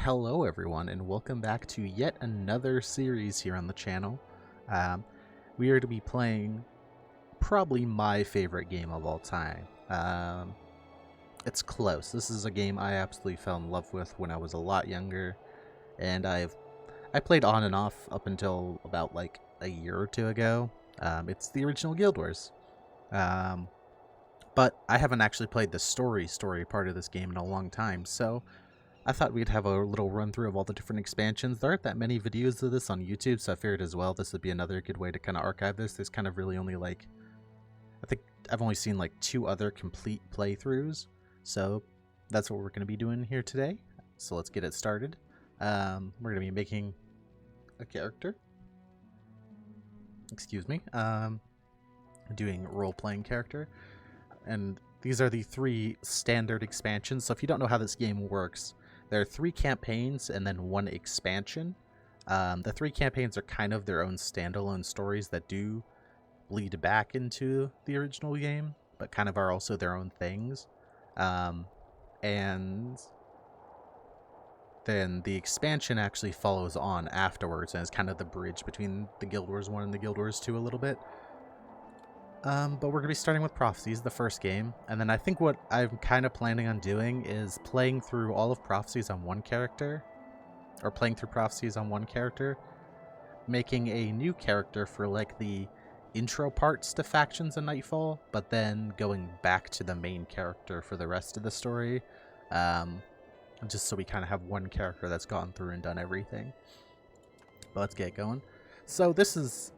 Hello everyone and welcome back to yet another series here on the channel. We are to be playing probably my favorite game of all time. It's close. This is a game I absolutely fell in love with when I was a lot younger, and I played on and off up until about like a year or two ago. It's the original Guild Wars. But I haven't actually played the story part of this game in a long time, so I thought we'd have a little run through of all the different expansions. There aren't that many videos of this on YouTube, so I figured as well this would be another good way to kind of archive this. There's kind of really only like, I think I've only seen like 2 other complete playthroughs, so that's what we're going to be doing here today. So let's get it started. We're going to be making a character. Excuse me. Doing role-playing character. And these are the 3 standard expansions, so if you don't know how this game works, there are 3 campaigns and then 1 expansion. The 3 campaigns are kind of their own standalone stories that do bleed back into the original game, but kind of are also their own things. And then the expansion actually follows on afterwards and is kind of the bridge between the Guild Wars 1 and the Guild Wars 2 a little bit. But we're going to be starting with Prophecies, the first game, and then I think what I'm kind of planning on doing is playing through all of Prophecies on one character, or playing through Prophecies on one character, making a new character for like the intro parts to Factions and Nightfall, but then going back to the main character for the rest of the story, just so we kind of have one character that's gone through and done everything. But let's get going. So this is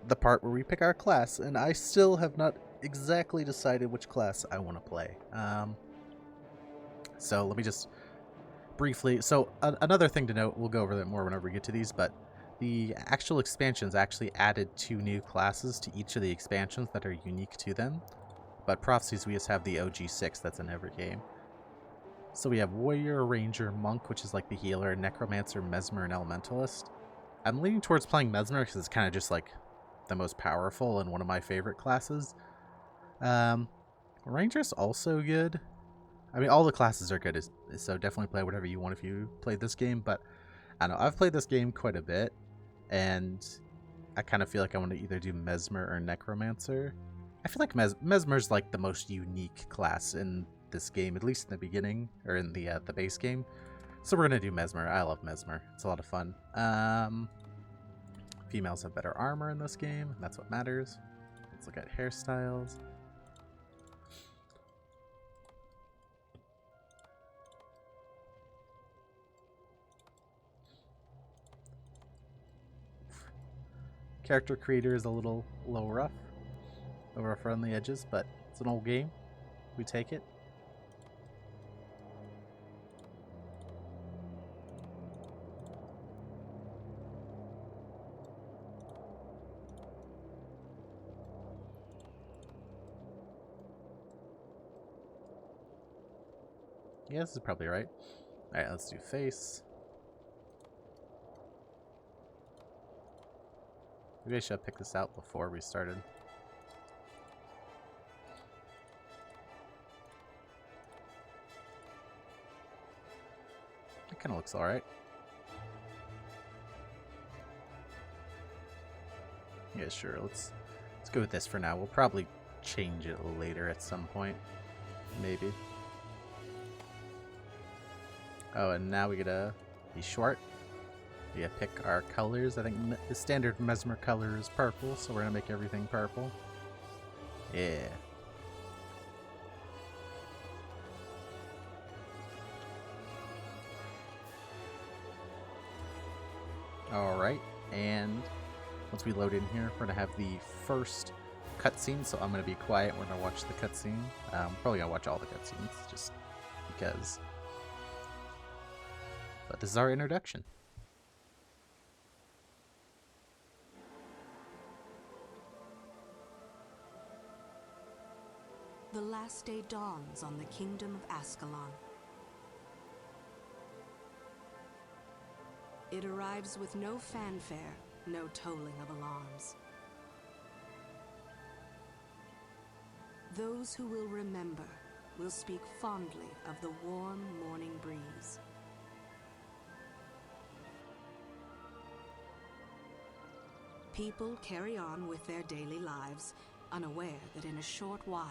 the part where we pick our class, and I still have not exactly decided which class I want to play. So let me just briefly, another thing to note, we'll go over that more whenever we get to these, but the actual expansions actually added 2 new classes to each of the expansions that are unique to them, but Prophecies we just have the OG 6 that's in every game. So we have Warrior, Ranger, Monk, which is like the healer, Necromancer, Mesmer, and Elementalist. I'm leaning towards playing Mesmer because it's kind of just like the most powerful and one of my favorite classes. Ranger's also good. I mean, all the classes are good, so definitely play whatever you want if you play this game, but I don't know, I've played this game quite a bit, and I kind of feel like I want to either do Mesmer or Necromancer. I feel like Mesmer's like the most unique class in this game, at least in the beginning, or in the base game. So we're going to do Mesmer. I love Mesmer. It's a lot of fun. Females have better armor in this game. That's what matters. Let's look at hairstyles. Character creator is a little rough around the edges, but it's an old game. We take it. Yeah, this is probably right. Alright, let's do face. Maybe I should have picked this out before we started. It kind of looks alright. Yeah, sure. Let's go with this for now. We'll probably change it later at some point. Maybe. Oh, and now we gotta be short. We gotta pick our colors. I think the standard Mesmer color is purple, so we're gonna make everything purple. Yeah. Alright, and once we load in here, we're gonna have the first cutscene, so I'm gonna be quiet when I watch the cutscene. Probably gonna watch all the cutscenes, just because. But this is our introduction. The last day dawns on the kingdom of Ascalon. It arrives with no fanfare, no tolling of alarms. Those who will remember will speak fondly of the warm morning breeze, people carry on with their daily lives, unaware that in a short while,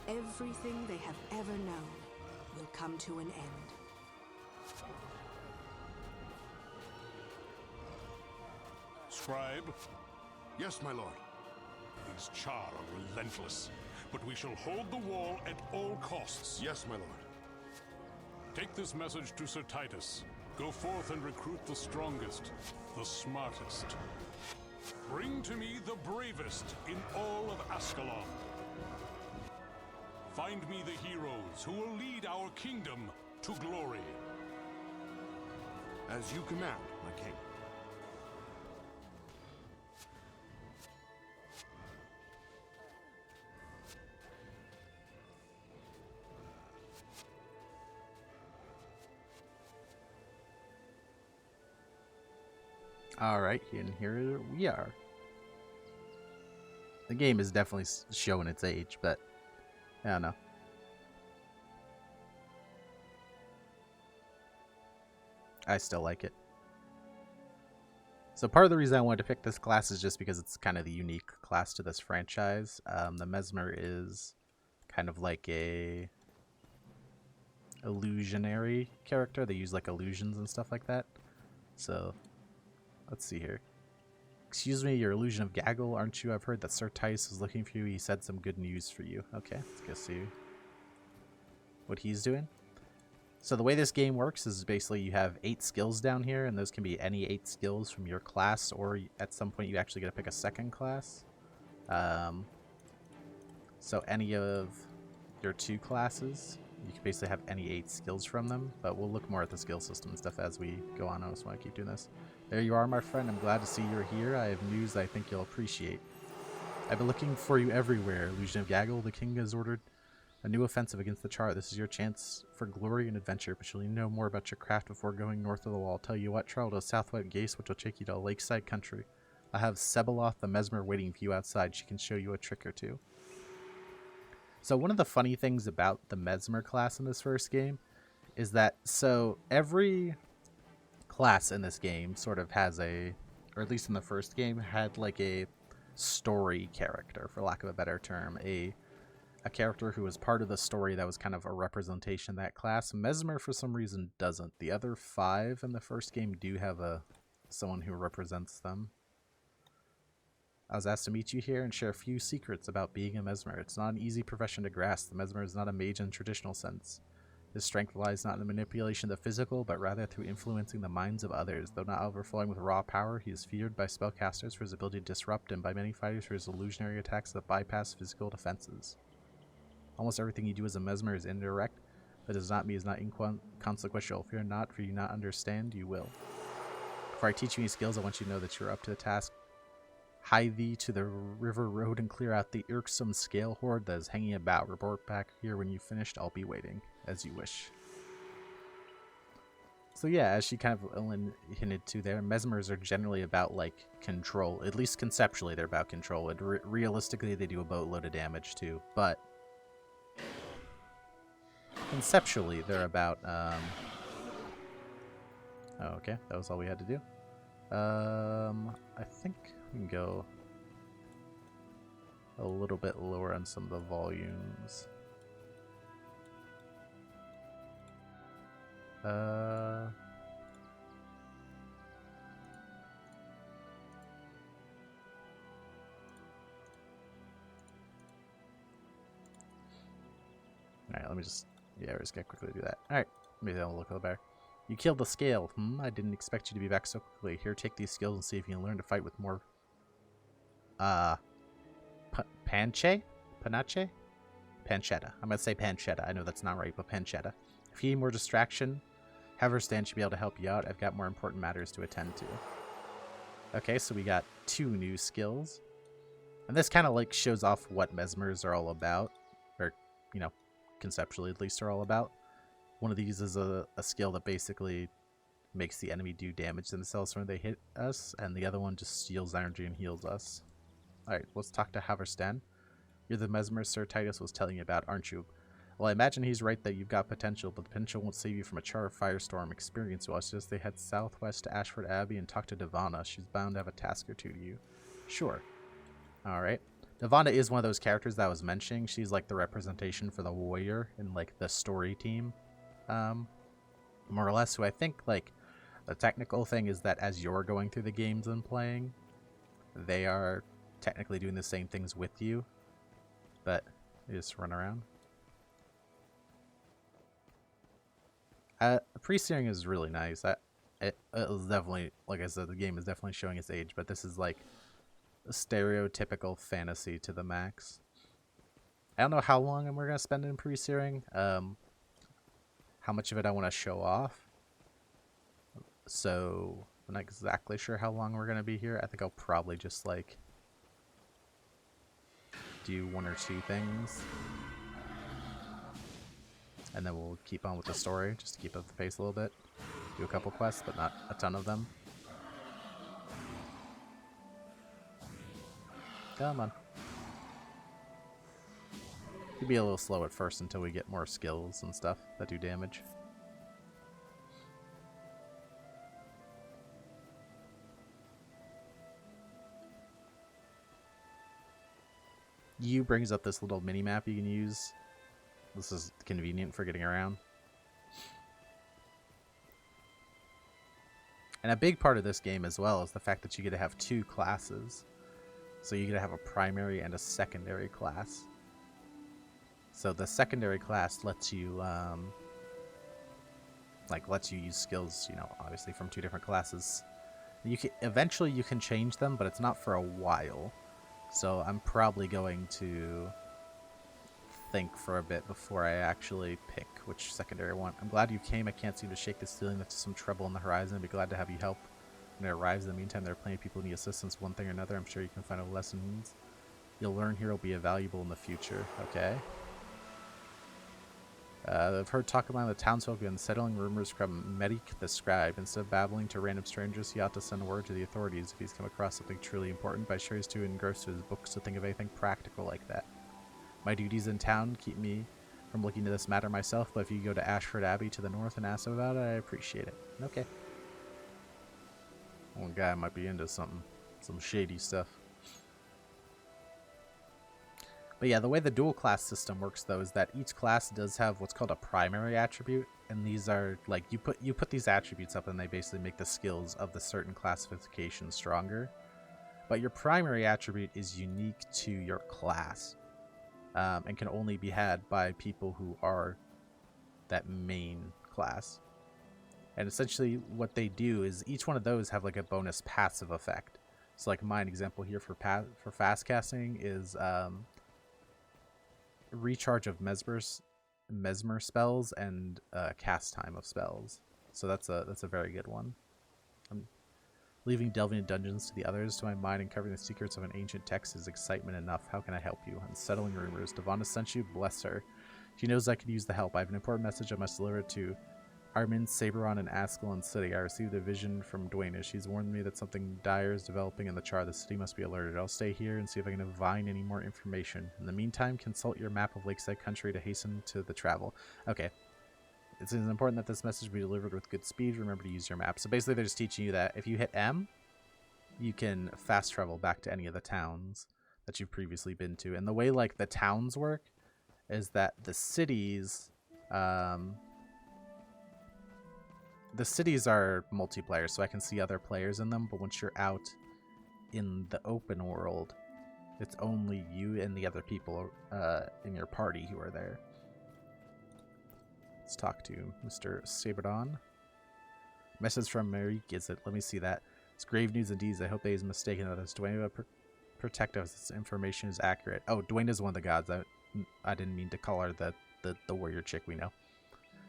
everything they have ever known will come to an end. Scribe, Yes, my lord. these Char are relentless, but we shall hold the wall at all costs. Yes, my lord. Take this message to Sir Titus. Go forth and recruit the strongest, the smartest. Bring to me the bravest in all of Ascalon. Find me the heroes who will lead our kingdom to glory. As you command, my king. Alright, and here we are. The game is definitely showing its age, but I don't know. I still like it. So part of the reason I wanted to pick this class is just because it's kind of the unique class to this franchise. The Mesmer is kind of like a illusionary character. They use like illusions and stuff like that. So let's see here. Excuse me, your illusion of gaggle, aren't you? I've heard that Sir Tice is looking for you. He said some good news for you. Okay, let's go see what he's doing. So the way this game works is basically you have 8 skills down here, and those can be any 8 skills from your class, or at some point you actually get to pick a second class. So any of your 2 classes, you can basically have any 8 skills from them, but we'll look more at the skill system and stuff as we go on. I just want to keep doing this. There you are, my friend. I'm glad to see you're here. I have news I think you'll appreciate. I've been looking for you everywhere. Illusion of Gaggle, the king has ordered a new offensive against the Char. This is your chance for glory and adventure, but you'll need to know more about your craft before going north of the wall. I'll tell you what, travel to Southwest Gate, which will take you to a lakeside country. I'll have Sebeloth the Mesmer waiting for you outside. She can show you a trick or two. So one of the funny things about the Mesmer class in this first game is that, so every class in this game sort of has a, or at least in the first game, had like a story character, for lack of a better term, a character who was part of the story that was kind of a representation of that class. Mesmer, for some reason, doesn't. The other 5 in the first game do have someone who represents them. I was asked to meet you here and share a few secrets about being a Mesmer. It's not an easy profession to grasp. The Mesmer is not a mage in traditional sense. His strength lies not in the manipulation of the physical, but rather through influencing the minds of others. Though not overflowing with raw power, he is feared by spellcasters for his ability to disrupt and by many fighters for his illusionary attacks that bypass physical defenses. Almost everything you do as a Mesmer is indirect, but does not mean is not inconsequential. Fear not, for you not understand, you will. Before I teach you any skills, I want you to know that you're up to the task. Hie thee to the river road and clear out the irksome scale horde that is hanging about. Report back here when you've finished. I'll be waiting, as you wish. So yeah, as she kind of hinted to there, Mesmers are generally about, like, control. At least conceptually, they're about control. And realistically, they do a boatload of damage, too. But conceptually, they're about, oh, okay, that was all we had to do. I think we can go a little bit lower on some of the volumes. Alright, let me just, we're just gonna quickly do that. Alright, maybe I'll look a little better. You killed the scale. I didn't expect you to be back so quickly. Here, take these skills and see if you can learn to fight with more, Panche? Panache? Panchetta. I'm gonna say Panchetta. I know that's not right, but Panchetta. If you need more distraction, Haverstan should be able to help you out. I've got more important matters to attend to. Okay, so we got 2 new skills. And this kind of like shows off what Mesmers are all about. Or, you know, conceptually at least are all about. One of these is a skill that basically makes the enemy do damage themselves when they hit us. And the other one just steals energy and heals us. Alright, let's talk to Haverstan. You're the Mesmer Sir Titus was telling you about, aren't you? Well, I imagine he's right that you've got potential, but the potential won't save you from a char of firestorm experience. Well, it's just they head southwest to Ashford Abbey and talk to Devana. She's bound to have a task or two to you. Sure. Alright. Devana is one of those characters that I was mentioning. She's like the representation for the warrior in like the story team. More or less, who I think like the technical thing is that as you're going through the games and playing, they are technically doing the same things with you, but you just run around. Pre-steering is really nice. It was definitely, like I said, the game is definitely showing its age, but this is like a stereotypical fantasy to the max. I don't know how long we're going to spend in pre-steering, how much of it I want to show off. So I'm not exactly sure how long we're going to be here. I think I'll probably just like do one or two things, and then we'll keep on with the story just to keep up the pace a little bit. Do a couple quests, but not a ton of them. Come on. Could be a little slow at first until we get more skills and stuff that do damage. U brings up this little mini map you can use. This is convenient for getting around. And a big part of this game as well is the fact that you get to have two classes. So you get to have a primary and a secondary class. So the secondary class lets you lets you use skills, you know, obviously from two different classes. You can eventually you can change them, but it's not for a while. So I'm probably going to think for a bit before I actually pick which secondary I want. I'm glad you came. I can't seem to shake this feeling that there's some trouble on the horizon. I'd be glad to have you help when it arrives. In the meantime, there are plenty of people who need assistance one thing or another. I'm sure you can find a lessons you'll learn here will be valuable in the future. Okay. I've heard talk among the townsfolk and settling rumors from Medic the Scribe. Instead of babbling to random strangers, he ought to send word to the authorities if he's come across something truly important. But I'm sure he's too engrossed with his books to think of anything practical like that. My duties in town keep me from looking into this matter myself, but if you go to Ashford Abbey to the north and ask about it, I appreciate it. Okay. One guy might be into some shady stuff. But yeah, the way the dual class system works though is that each class does have what's called a primary attribute, and these are like you put these attributes up and they basically make the skills of the certain classification stronger. But your primary attribute is unique to your class, and can only be had by people who are that main class. And essentially what they do is each one of those have like a bonus passive effect. So like my example here for fast casting is recharge of mesmer spells and cast time of spells. So that's a very good one. I'm leaving delving in dungeons to the others. To my mind, uncovering the secrets of an ancient text is excitement enough. How can I help you? Unsettling rumors. Devana sent you. Bless her. She knows I could use the help. I have an important message I must deliver to Armin, Saberon, and Ascalon City. I received a vision from Dwayne. She's warned me that something dire is developing in the Char. The city must be alerted. I'll stay here and see if I can divine any more information. In the meantime, consult your map of Lakeside Country to hasten to the travel. Okay. It's important that this message be delivered with good speed. Remember to use your map. So basically they're just teaching you that if you hit M, you can fast travel back to any of the towns that you've previously been to. And the way like the towns work is that the cities are multiplayer, so I can see other players in them, but once you're out in the open world, it's only you and the other people in your party who are there. Let's talk to Mr. Saberdon. Message from Marique, is it? Let me see that. It's grave news indeed. I hope that he's mistaken about this. Dwayne will protect us. This information is accurate. Oh, Dwayne is one of the gods. I didn't mean to call her the warrior chick we know.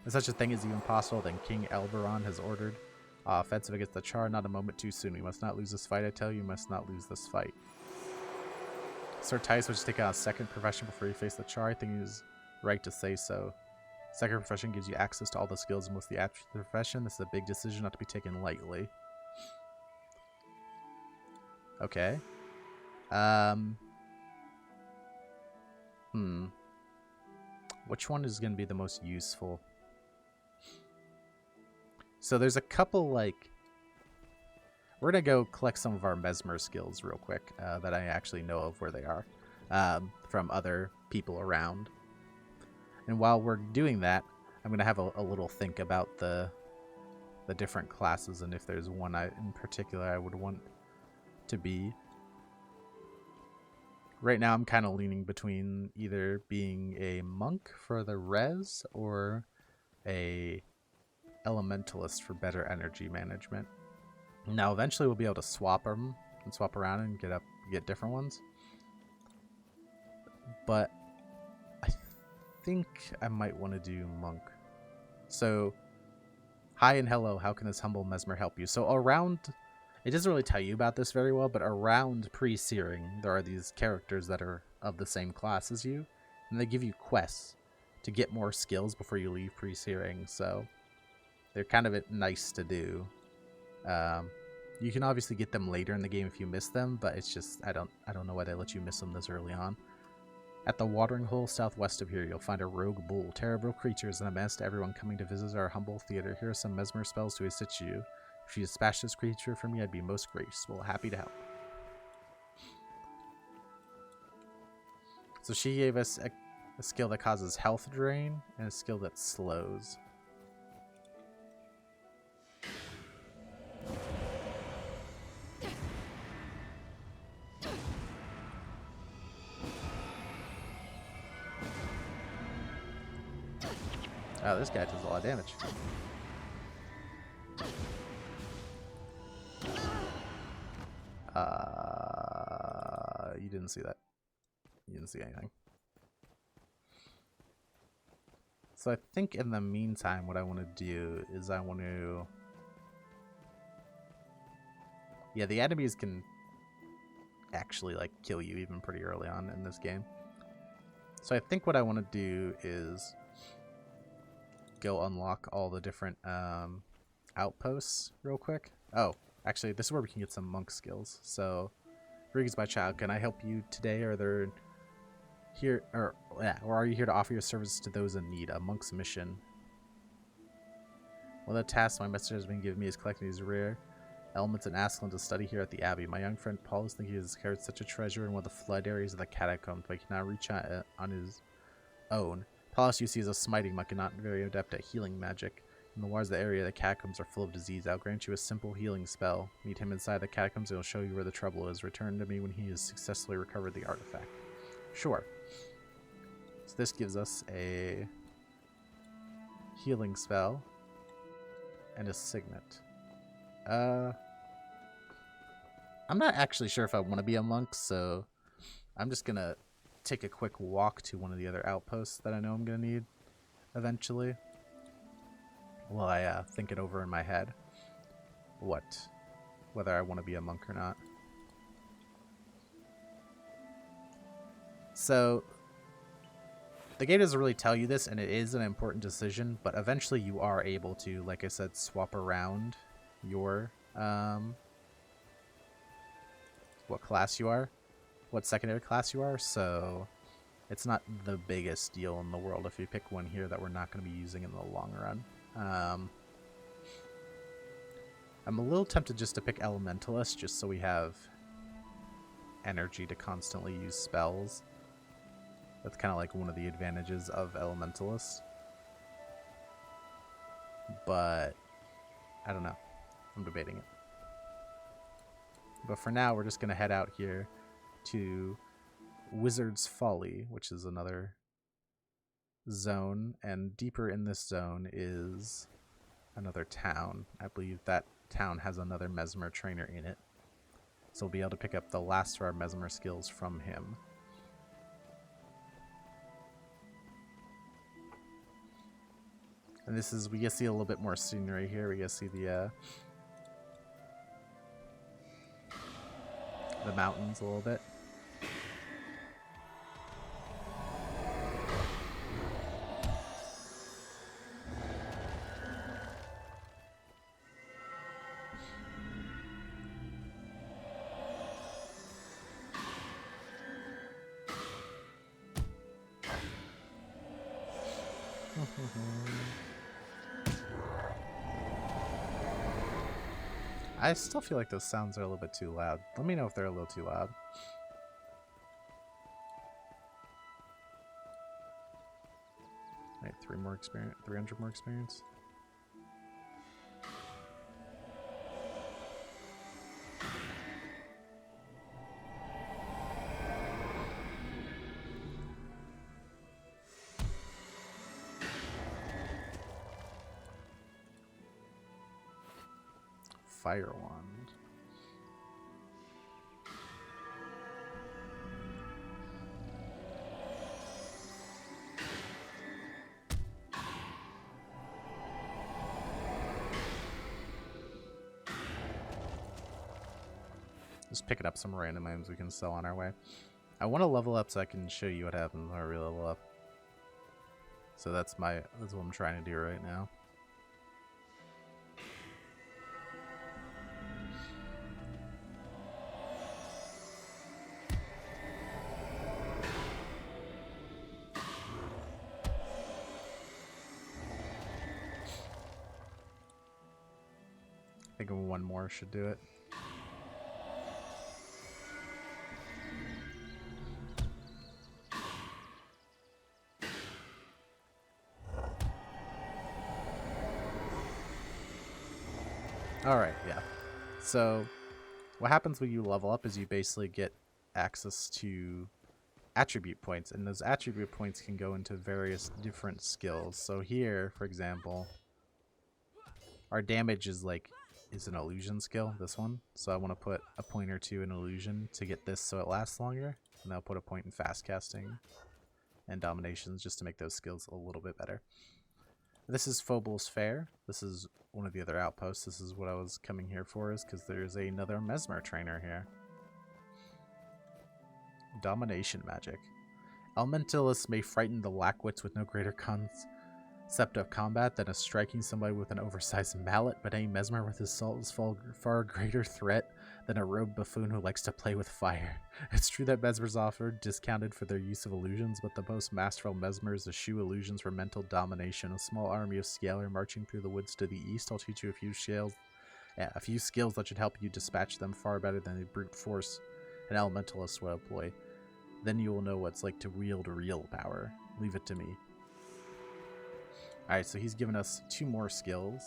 If such a thing is even possible, then King Elberon has ordered offensive against the Char. Not a moment too soon. We must not lose this fight. I tell you, we must not lose this fight. Sir Tice will just take out a second profession before you face the Char. I think he's right to say so. Second profession gives you access to all the skills and most of the attributes of the profession. This is a big decision not to be taken lightly. Okay. Which one is going to be the most useful? So there's a couple, like... We're going to go collect some of our mesmer skills real quick that I actually know of where they are from other people around. And while we're doing that, I'm going to have a little think about the different classes and if there's one in particular I would want to be. Right now I'm kind of leaning between either being a monk for the res or a elementalist for better energy management. Now eventually we'll be able to swap them and swap around and get different ones. But I think I might want to do monk. So, hi and hello, how can this humble mesmer help you? So around, it doesn't really tell you about this very well, but around pre-searing, there are these characters that are of the same class as you, and they give you quests to get more skills before you leave pre-searing, so they're kind of nice to do. You can obviously get them later in the game if you miss them, but it's just, I don't know why they let you miss them this early on. At the watering hole southwest of here, you'll find a rogue bull. Terrible creatures and a menace to everyone coming to visit our humble theater. Here are some mesmer spells to assist you. If you dispatch this creature for me, I'd be most graceful. Happy to help. So she gave us a skill that causes health drain and a skill that slows. Oh, this guy does a lot of damage. You didn't see that. You didn't see anything. So I think in the meantime, what I want to do is I want to... Yeah, the enemies can actually, like, kill you even pretty early on in this game. So I think what I want to do is go unlock all the different outposts real quick. Oh, actually, this is where we can get some monk skills. So, greetings, my child. Can I help you today? Are there here, or are you here to offer your services to those in need? A monk's mission. One of the tasks my messenger has been giving me is collecting these rare elements and asking them to study here at the Abbey. My young friend Paul is thinking he has carried such a treasure in one of the flood areas of the catacombs, but he cannot reach out on his own. Paulus you see is a smiting monk and not very adept at healing magic. In the waters of the area, the catacombs are full of disease. I'll grant you a simple healing spell. Meet him inside the catacombs and he'll show you where the trouble is. Return to me when he has successfully recovered the artifact. Sure. So this gives us a healing spell and a signet. I'm not actually sure if I want to be a monk, so I'm just gonna take a quick walk to one of the other outposts that I know I'm gonna need eventually. While I think it over in my head, whether I want to be a monk or not. So the game doesn't really tell you this, and it is an important decision, but eventually you are able to, like I said, swap around your what class you are, what secondary class you are, so it's not the biggest deal in the world if you pick one here that we're not going to be using in the long run. I'm a little tempted just to pick Elementalist, just so we have energy to constantly use spells. That's kind of like one of the advantages of Elementalist. But I don't know. I'm debating it. But for now, we're just going to head out here to Wizard's Folly, which is another zone. And deeper in this zone is another town. I believe that town has another Mesmer trainer in it. So we'll be able to pick up the last of our Mesmer skills from him. And this is, we get to see a little bit more scenery here. We get to see the mountains a little bit. I still feel like those sounds are a little bit too loud. Let me know if they're a little too loud. Alright, 300 more experience. Fire wand. Just picking up some random items we can sell on our way. I want to level up so I can show you what happens when I really level up. So that's what I'm trying to do right now. I think one more should do it. Alright, yeah. So, what happens when you level up is you basically get access to attribute points, and those attribute points can go into various different skills. So here, for example, our damage is an illusion skill, this one. So I want to put a point or two in illusion to get this so it lasts longer, and I'll put a point in fast casting and dominations just to make those skills a little bit better. This is Phobos Fair. This is one of the other outposts. This is what I was coming here for, is because there's another Mesmer trainer here. Domination magic. Elementalists may frighten the Lackwits with no greater concept of combat than a striking somebody with an oversized mallet, but any Mesmer with his assault is far greater threat than a robed buffoon who likes to play with fire. It's true that Mesmers offered discounted for their use of illusions, but the most masterful Mesmers eschew illusions for mental domination. A small army of Scalar marching through the woods to the east. I'll teach you a few skills that should help you dispatch them far better than the brute force an elementalist would employ. Then you will know what it's like to wield real power. Leave it to me. Alright, so he's given us 2 more skills.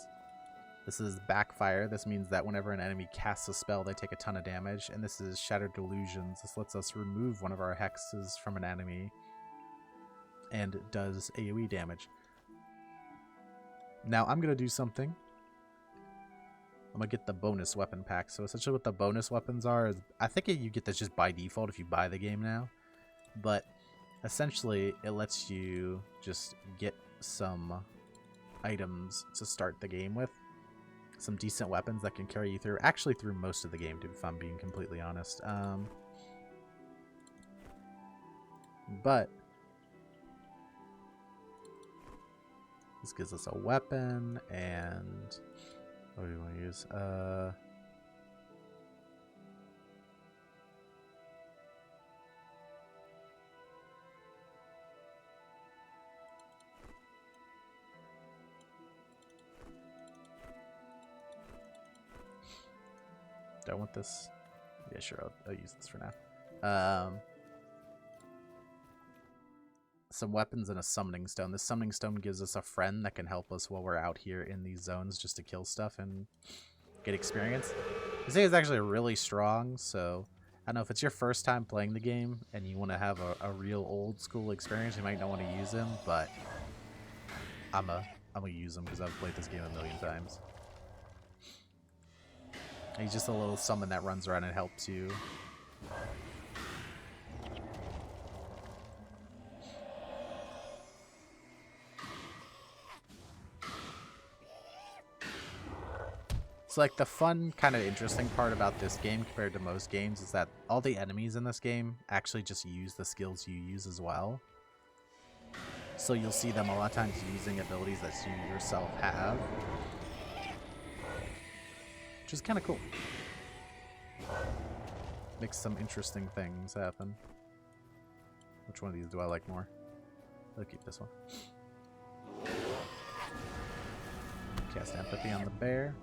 This is Backfire. This means that whenever an enemy casts a spell, they take a ton of damage. And this is Shattered Delusions. This lets us remove one of our hexes from an enemy and does AoE damage. Now, I'm going to do something. I'm going to get the bonus weapon pack. So essentially what the bonus weapons are is, I think you get this just by default if you buy the game now. But essentially, it lets you just get some items to start the game with. Some decent weapons that can carry you through. Actually, through most of the game, if I'm being completely honest. But this gives us a weapon, and what do we want to use? Do I want this? Yeah, sure. I'll use this for now. Some weapons and a summoning stone. This summoning stone gives us a friend that can help us while we're out here in these zones just to kill stuff and get experience. This thing is actually really strong, so I don't know if it's your first time playing the game and you want to have a real old school experience, you might not want to use him, but I'm gonna use him because I've played this game a million times. He's just a little summon that runs around and helps you. So like the fun, kind of interesting part about this game compared to most games is that all the enemies in this game actually just use the skills you use as well. So you'll see them a lot of times using abilities that you yourself have, which is kind of cool. Makes some interesting things happen. Which one of these do I like more? I'll keep this one. Cast Empathy on the bear.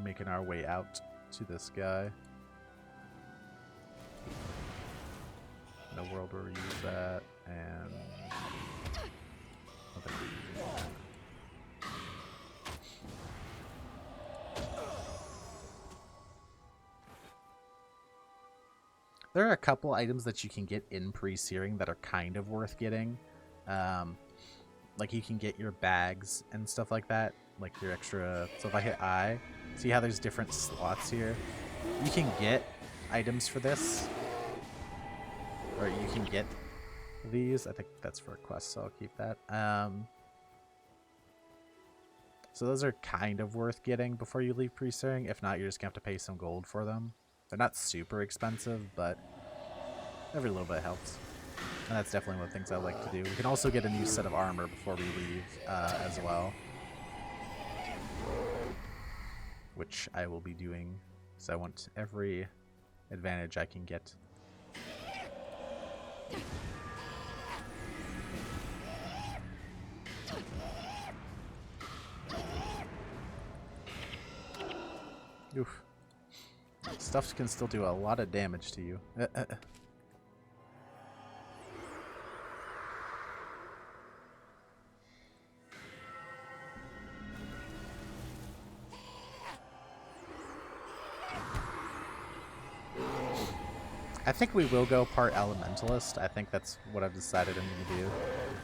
Making our way out to this guy. No world where we use that, and I think we're using that. There are a couple items that you can get in pre-searing that are kind of worth getting. Like you can get your bags and stuff like that, like your extra. So if I hit I, see how there's different slots here? You can get items for this, or you can get these. I think that's for a quest, so I'll keep that. So those are kind of worth getting before you leave pre-searing. If not, you're just gonna have to pay some gold for them. They're not super expensive, but every little bit helps. And that's definitely one of the things I like to do. We can also get a new set of armor before we leave as well, which I will be doing. So I want every advantage I can get. Oof. Stuff can still do a lot of damage to you. I think we will go part Elementalist. I think that's what I've decided I'm going to do.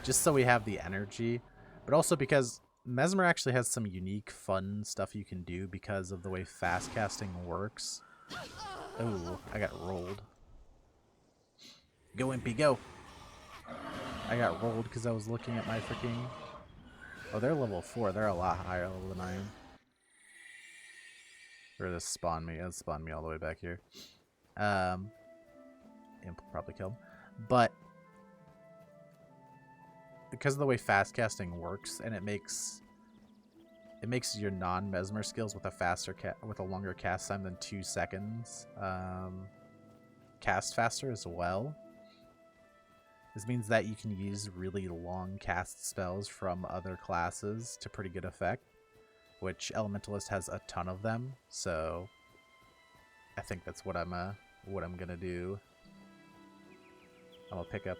Just so we have the energy. But also because Mesmer actually has some unique, fun stuff you can do because of the way fast casting works. Oh, I got rolled. Go, Impy, go! I got rolled because I was looking at my freaking... Oh, they're level 4. They're a lot higher level than I am. Or this spawned me. It spawned me all the way back here. Imp will probably kill him. But because of the way fast casting works, and it makes your non-Mesmer skills with a longer cast time than 2 seconds cast faster as well. This means that you can use really long cast spells from other classes to pretty good effect, which Elementalist has a ton of them. So I think that's what I'm gonna do. I'm gonna pick up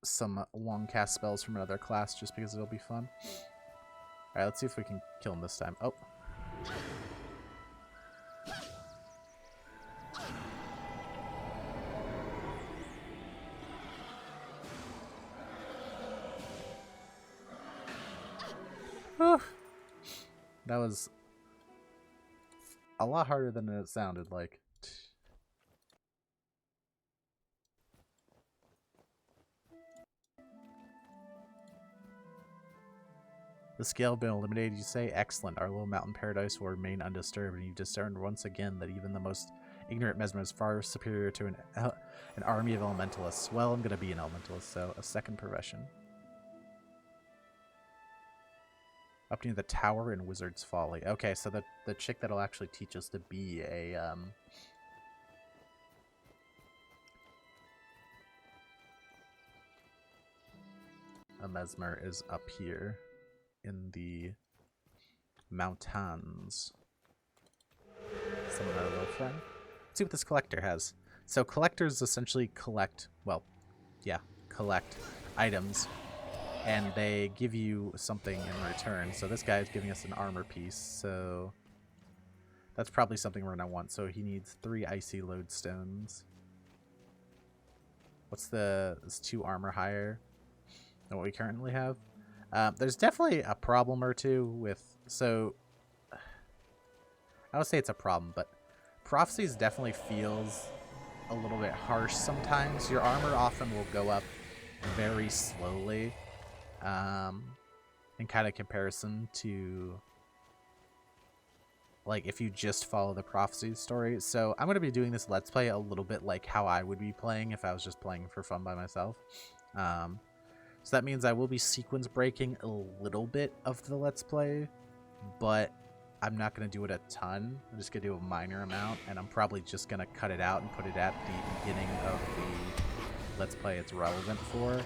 some long cast spells from another class just because it'll be fun. Alright, let's see if we can kill him this time. Oh. Whew. That was a lot harder than it sounded like. The scale been eliminated, you say? Excellent. Our little mountain paradise will remain undisturbed, and you've discerned once again that even the most ignorant Mesmer is far superior to an army of elementalists. Well, I'm going to be an elementalist, so a second profession. Up near the tower in Wizard's Folly. Okay, so the chick that'll actually teach us to be a Mesmer is up here in the mountains. Summon our little friend. Let's see what this collector has. So collectors essentially collect items, and they give you something in return. So this guy is giving us an armor piece, so that's probably something we're gonna want. So he needs 3 icy lodestones. It's 2 armor higher than what we currently have. There's definitely a problem or two with, so I would say it's a problem, but Prophecies definitely feels a little bit harsh sometimes. Your armor often will go up very slowly in kind of comparison to like if you just follow the Prophecies story. So I'm going to be doing this Let's Play a little bit like how I would be playing if I was just playing for fun by myself. So that means I will be sequence breaking a little bit of the Let's Play, but I'm not going to do it a ton. I'm just going to do a minor amount, and I'm probably just going to cut it out and put it at the beginning of the Let's Play it's relevant for.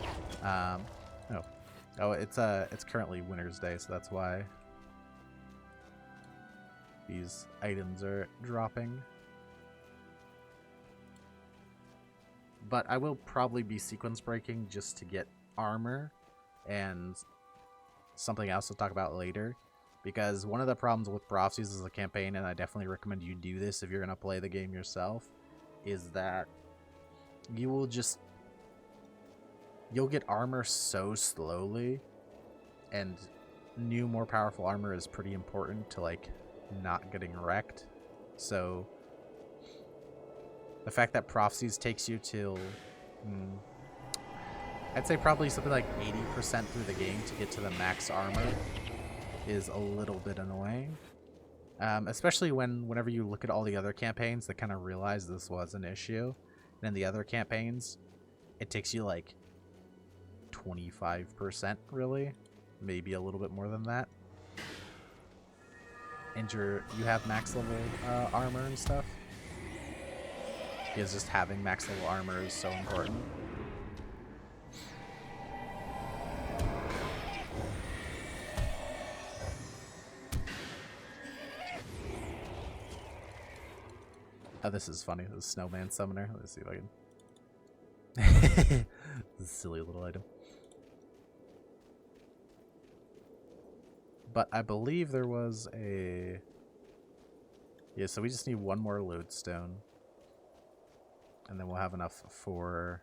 It's currently Winter's Day, so that's why these items are dropping. But I will probably be sequence breaking just to get armor and something else to talk about later. Because one of the problems with Prophecies as a campaign, and I definitely recommend you do this if you're going to play the game yourself, is that you'll get armor so slowly, and new, more powerful armor is pretty important to, like, not getting wrecked. So the fact that Prophecies takes you till, I'd say probably something like 80% through the game to get to the max armor is a little bit annoying. Especially whenever you look at all the other campaigns that kind of realize this was an issue. And in the other campaigns, it takes you like 25% really, maybe a little bit more than that. And you have max level armor and stuff. Because just having max level armor is so important. Oh, this is funny. The snowman summoner. Let's see if I can. This is a silly little item. But I believe there was a... Yeah, so we just need one more lodestone. And then we'll have enough for...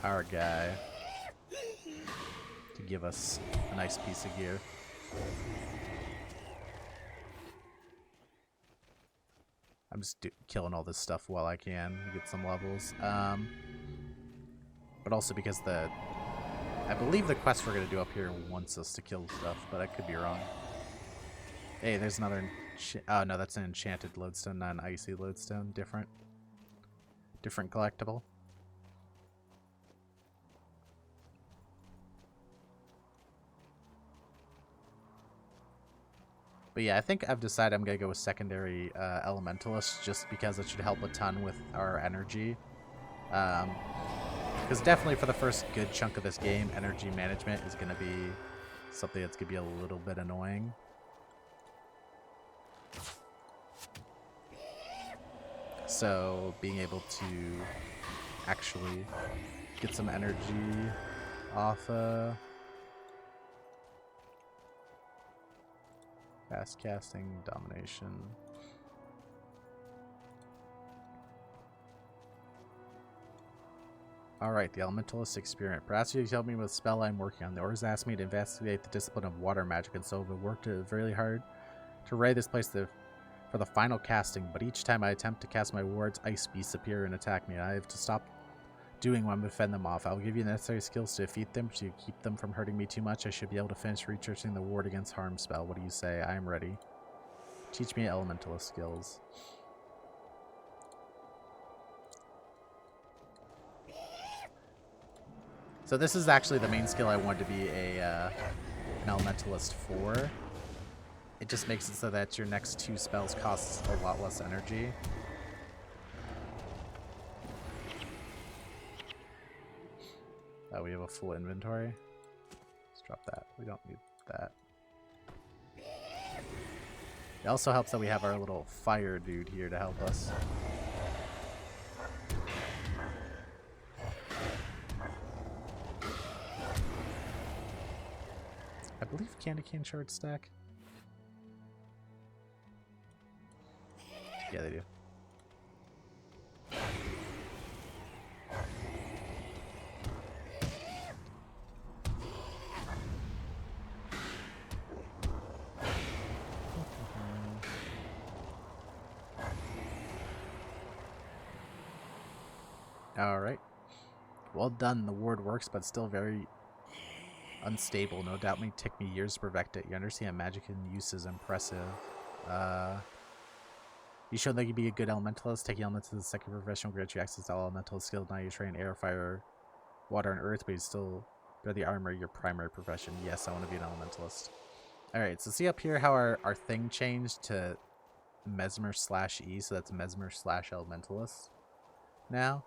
our guy. To give us a nice piece of gear. I'm just killing all this stuff while I can get some levels. But also because I believe the quest we're going to do up here wants us to kill stuff, but I could be wrong. Hey, there's another... oh, no, that's an enchanted lodestone, not an icy lodestone. Different collectible. But yeah, I think I've decided I'm going to go with secondary elementalist just because it should help a ton with our energy. Because definitely for the first good chunk of this game, energy management is going to be something that's going to be a little bit annoying. So being able to actually get some energy off fast casting, domination. Alright, the Elementalist experiment. Perhaps you can help me with a spell I'm working on. The orders asked me to investigate the discipline of water magic, and so I've worked really hard to ready this place for the final casting, but each time I attempt to cast my wards, ice beasts appear and attack me. I have to stop doing one to fend them off. I'll give you the necessary skills to defeat them to keep them from hurting me too much. I should be able to finish researching the ward against harm spell. What do you say? I am ready. Teach me elementalist skills. So this is actually the main skill I wanted to be an elementalist for. It just makes it so that your next two spells cost a lot less energy. We have a full inventory. Let's drop that. We don't need that. It also helps that we have our little fire dude here to help us. I believe candy cane shards stack. Yeah, they do. Alright. Well done. The ward works, but still very unstable. No doubt may take me years to perfect it. You understand magic in use is impressive. You showed that you would be a good elementalist. Taking elements as the second profession will grant you access to all elemental skills. Now you train air, fire, water, and earth, but you still bear the armor your primary profession. Yes, I want to be an elementalist. Alright, so see up here how our thing changed to Mesmer/E, so that's Mesmer/Elementalist now.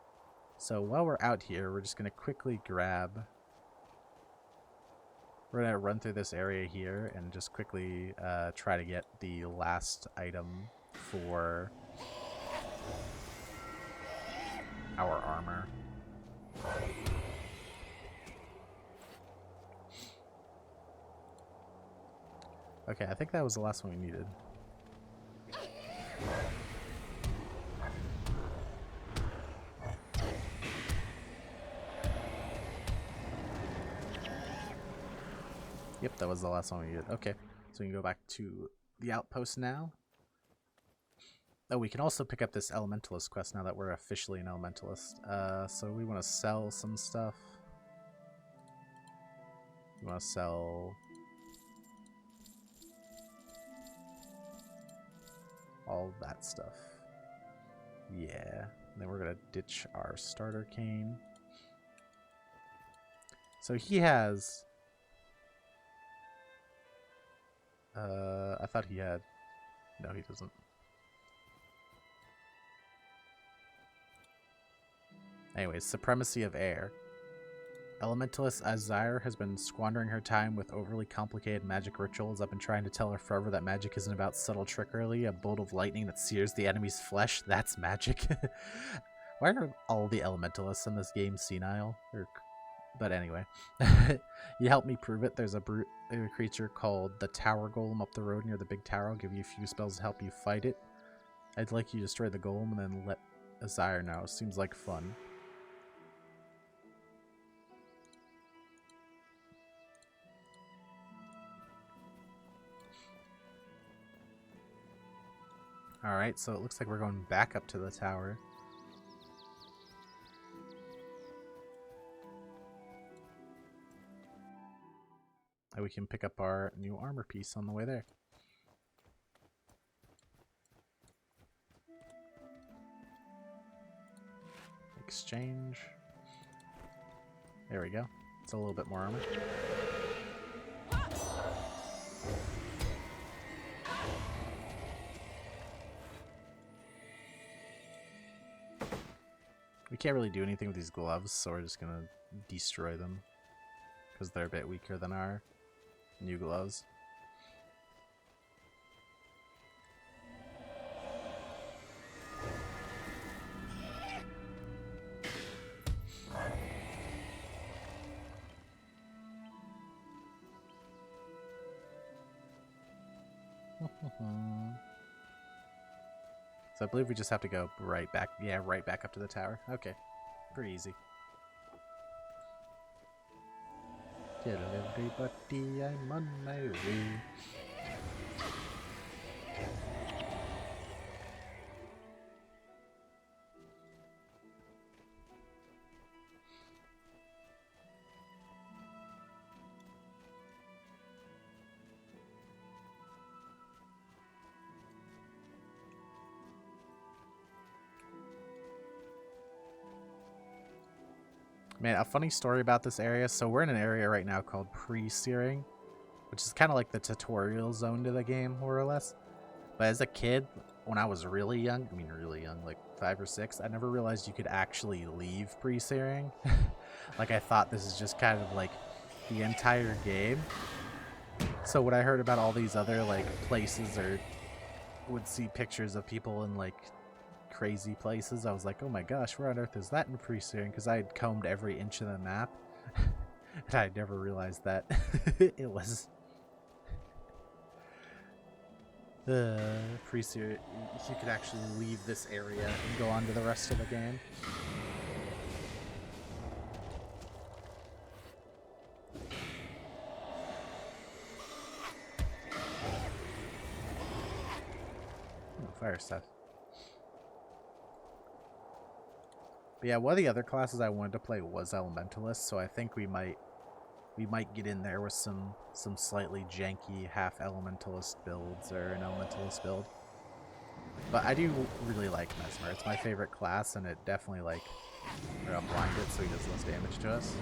So while we're out here, we're just going to quickly grab... We're going to run through this area here and just quickly try to get the last item for our armor. Okay, I think that was the last one we needed. Yep, that was the last one we needed. Okay, so we can go back to the outpost now. Oh, we can also pick up this Elementalist quest now that we're officially an Elementalist. So we want to sell some stuff. We want to sell... all that stuff. Yeah. And then we're going to ditch our starter cane. So he has... I thought he had... No, he doesn't. Anyways, Supremacy of Air. Elementalist Azire has been squandering her time with overly complicated magic rituals. I've been trying to tell her forever that magic isn't about subtle trickery. A bolt of lightning that sears the enemy's flesh, that's magic. Why are all the elementalists in this game senile? But anyway, you help me prove it. There's a creature called the Tower Golem up the road near the big tower. I'll give you a few spells to help you fight it. I'd like you to destroy the golem and then let Azire know. Seems like fun. Alright, so it looks like we're going back up to the tower. And we can pick up our new armor piece on the way there. Exchange. There we go. It's a little bit more armor. We can't really do anything with these gloves, so we're just gonna destroy them because they're a bit weaker than our new gloves. So I believe we just have to go right back. Yeah, right back up to the tower. Okay. Pretty easy. Tell everybody I'm on my way. Man, a funny story about this area. So we're in an area right now called Pre-Searing, which is kind of like the tutorial zone to the game, more or less. But as a kid, when I was really young, I mean really young, like 5 or 6, I never realized you could actually leave Pre-Searing. Like I thought this is just kind of like the entire game. So when I heard about all these other like places or would see pictures of people in like crazy places, I was like, oh my gosh, where on earth is that in Pre-Searing? Because I had combed every inch of the map. And I never realized that it was Pre-Searing. You could actually leave this area and go on to the rest of the game. Oh, fire stuff. But yeah, one of the other classes I wanted to play was Elementalist, so I think we might get in there with some slightly janky half Elementalist builds or an Elementalist build. But I do really like Mesmer. It's my favorite class, and it definitely, like, we're gonna blind it so he does less damage to us.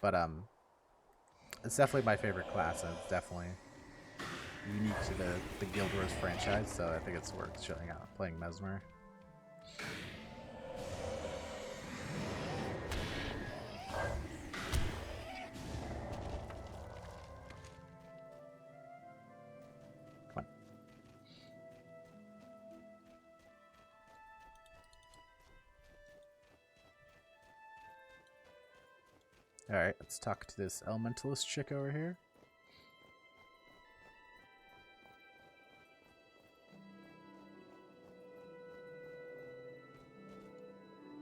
But, it's definitely my favorite class, and it's definitely unique to the Guild Wars franchise, so I think it's worth showing out playing Mesmer. Come on. Alright, let's talk to this Elementalist chick over here.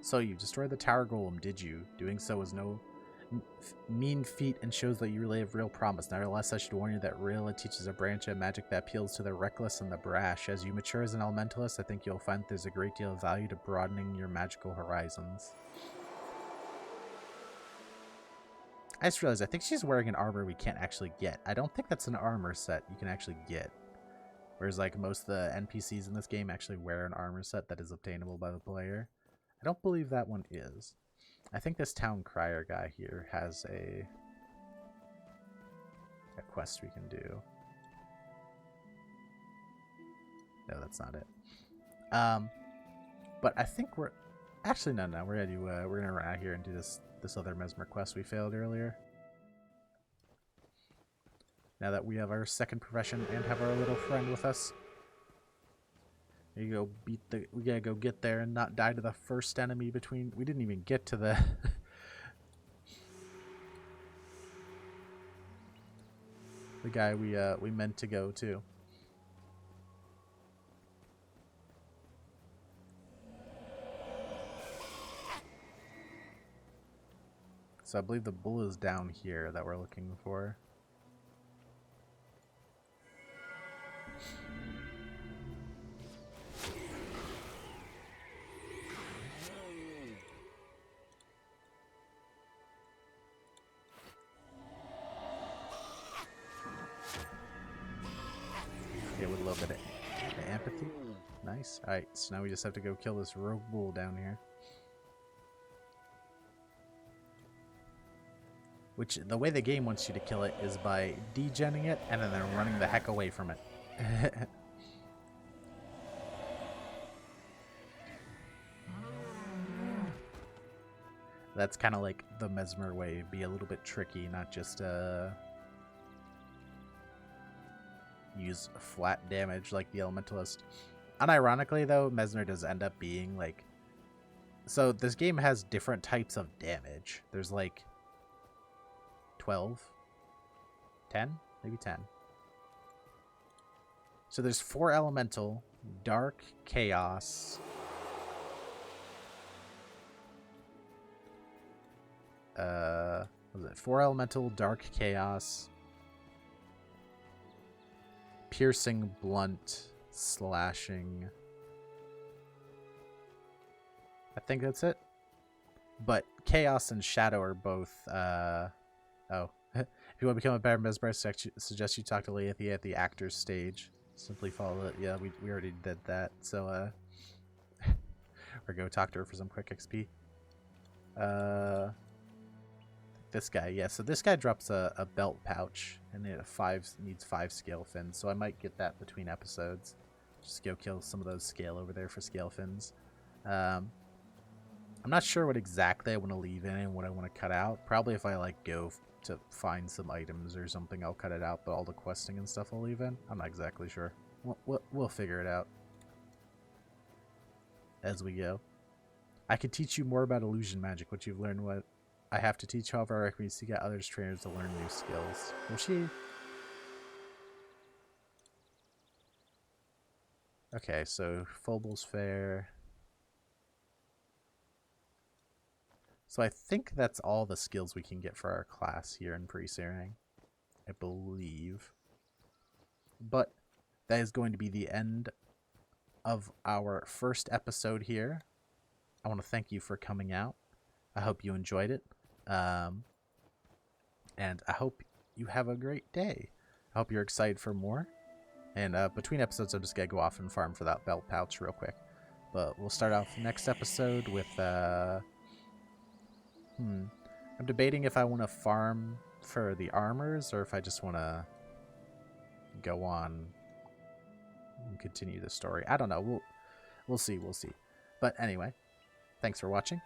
So you destroyed the tower golem, did you? Doing so was no mean feat and shows that you really have real promise. Nevertheless, I should warn you that Rayla teaches a branch of magic that appeals to the reckless and the brash. As you mature as an elementalist, I think you'll find there's a great deal of value to broadening your magical horizons. I just realized I think she's wearing an armor we can't actually get. I don't think that's an armor set you can actually get. Whereas like most of the NPCs in this game actually wear an armor set that is obtainable by the player. I don't believe that one is. I think this town crier guy here has a quest we can do. No, that's not it. But I think we're actually no. We're gonna run out here and do this other Mesmer quest we failed earlier. Now that we have our second profession and have our little friend with us. We gotta go get there and not die to the first enemy between. We didn't even get to the the guy we meant to go to. So I believe the bull is down here that we're looking for. With a little bit of empathy. Nice. Alright, so now we just have to go kill this rogue bull down here. Which, the way the game wants you to kill it is by degenning it and then running the heck away from it. That's kind of like the Mesmer way. Be a little bit tricky, not just use flat damage like the Elementalist. Unironically though, Mesmer does end up being like... So this game has different types of damage. There's like 12? 10? Maybe 10. So there's 4 elemental, dark, chaos... was it 4 elemental, dark, chaos... piercing, blunt, slashing. I think that's it. But chaos and shadow are both oh. If you want to become a better mesmerist, I suggest you talk to Leithia at the actor's stage. Simply follow it. Yeah, we already did that. So or go talk to her for some quick XP. This guy, yeah, so this guy drops a belt pouch, and it needs 5 scale fins, so I might get that between episodes. Just go kill some of those scale over there for scale fins. I'm not sure what exactly I want to leave in and what I want to cut out. Probably if I like go to find some items or something, I'll cut it out, but all the questing and stuff I'll leave in. I'm not exactly sure. We'll figure it out as we go. I could teach you more about illusion magic, what you've learned, what I have to teach. However, I recommend you seek out others trainers to learn new skills. Will she? Okay, so Phobos Fair. So I think that's all the skills we can get for our class here in Pre-Searing, I believe. But that is going to be the end of our first episode here. I want to thank you for coming out. I hope you enjoyed it. And I hope you have a great day. I hope you're excited for more. And between episodes, I'm just going to go off and farm for that belt pouch real quick. But we'll start off next episode with... I'm debating if I want to farm for the armors or if I just want to go on and continue the story. I don't know. We'll see. But anyway, thanks for watching.